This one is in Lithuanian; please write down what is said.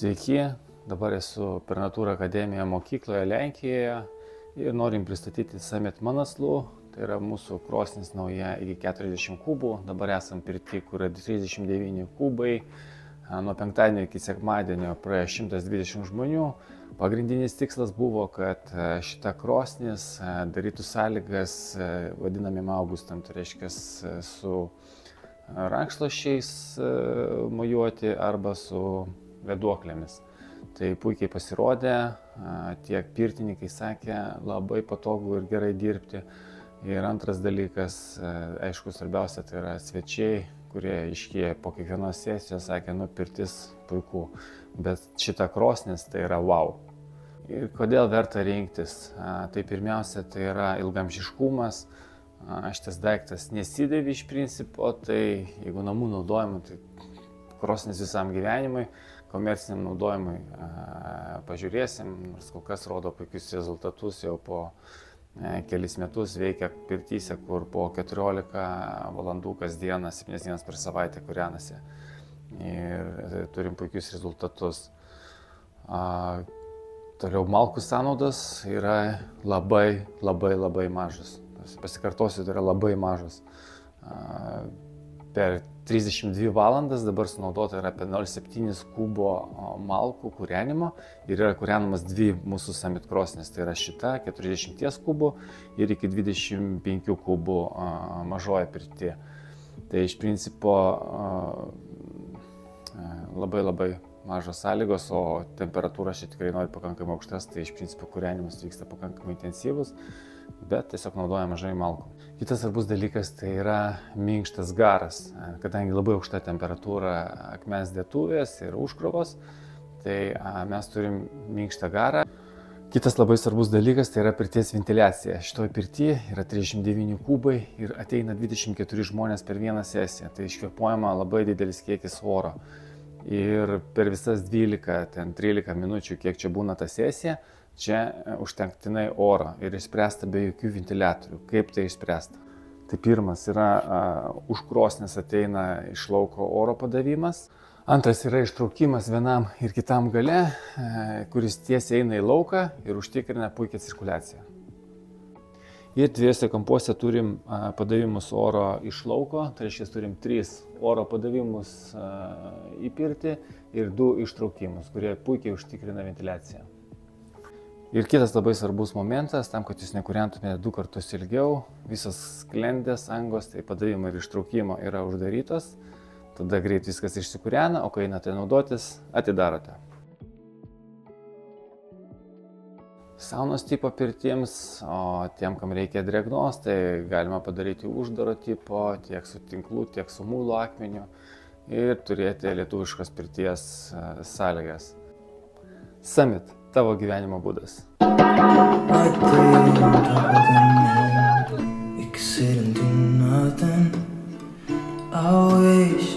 Sveiki, dabar esu per Natūra akademiją mokykloje Lenkijoje ir norim pristatyti Summit Manaslu. Tai yra mūsų krosnis nauja iki 40 kubų, dabar esam pirti, kur yra 39 kubai. Nuo penktadienio iki sekmadienio praėjo 120 žmonių. Pagrindinis tikslas buvo, kad šita krosnis darytų sąlygas vadinamiem augustam, tai reiškia su rankšluosčiais mojuoti arba su vėduoklėmis. Tai puikiai pasirodė, tiek pirtininkai sakė, labai patogu ir gerai dirbti. Ir antras dalykas, aišku, svarbiausia, tai yra svečiai, kurie iškėja po kiekvienos sesijos, sakė, pirtis puiku, bet šita krosnis tai yra wow. Ir kodėl verta rinktis? Tai pirmiausia, tai yra ilgamžiškumas. Šitas daiktas nesidėvi iš principo, tai jeigu namų naudojimui, tai krosnis visam gyvenimui, komerciniam naudojimui pažiūrėsim, nors kol kas rodo puikius rezultatus, jau po kelis metus veikia pirtyse, kur po 14 valandų kasdieną, 7 dienas per savaitę kūrenasi. Ir turim puikius rezultatus. Toliau malkų sąnaudos yra labai mažas. Pasikartosiu, tai yra labai mažas. Per 32 valandas dabar sunaudota yra apie 0,7 kubo malkų kūrenimo ir yra kūrenamas dvi mūsų Summit krosnis, tai yra šita 40 kubų ir iki 25 kubų mažoje pirty. Tai iš principo labai mažos sąlygos, o temperatūra čia tikrai nori pakankamai aukštas, tai iš principo kūrenimas vyksta pakankamai intensyvus, bet tiesiog naudoja mažai malkų. Kitas svarbus dalykas tai yra minkštas garas, kadangi labai aukšta temperatūra akmens dėtuvės ir užkrovos, tai mes turim minkštą garą. Kitas labai svarbus dalykas tai yra pirties ventiliacija. Šitoje pirtyje yra 39 kubai ir ateina 24 žmonės per vieną sesiją, tai iškvėpuojama labai didelis kiekis oro. Ir per visas 12-13 minučių, kiek čia būna ta sesija, čia užtenktinai oro ir išspręsta be jokių ventiliatorių. Kaip tai išspręsta? Tai pirmas yra už krosnis ateina iš lauko oro padavimas. Antras yra ištraukimas vienam ir kitam gale, kuris tiesiai eina į lauką ir užtikrina puikią cirkuliaciją. Ir dviejose kampuose turim padavimus oro iš lauko, tai reiškia turim 3 oro padavimus į pirtį ir 2 ištraukimus, kurie puikiai užtikrina ventiliaciją. Ir kitas labai svarbus momentas, tam, kad jūs nekūrentumėte 2 kartus ilgiau, visos sklendės, angos, tai padavimo ir ištraukimo yra uždarytos, tada greit viskas išsikūrena, o kai einate naudotis, atidarote. Saunos tipo pirtims, o tiem, kam reikia drėgnos, tai galima padaryti uždaro tipo, tiek su tinklu, tiek su muilo akmeniu ir turėti lietuviškos pirties sąlygas. Summit – tavo gyvenimo būdas. I wish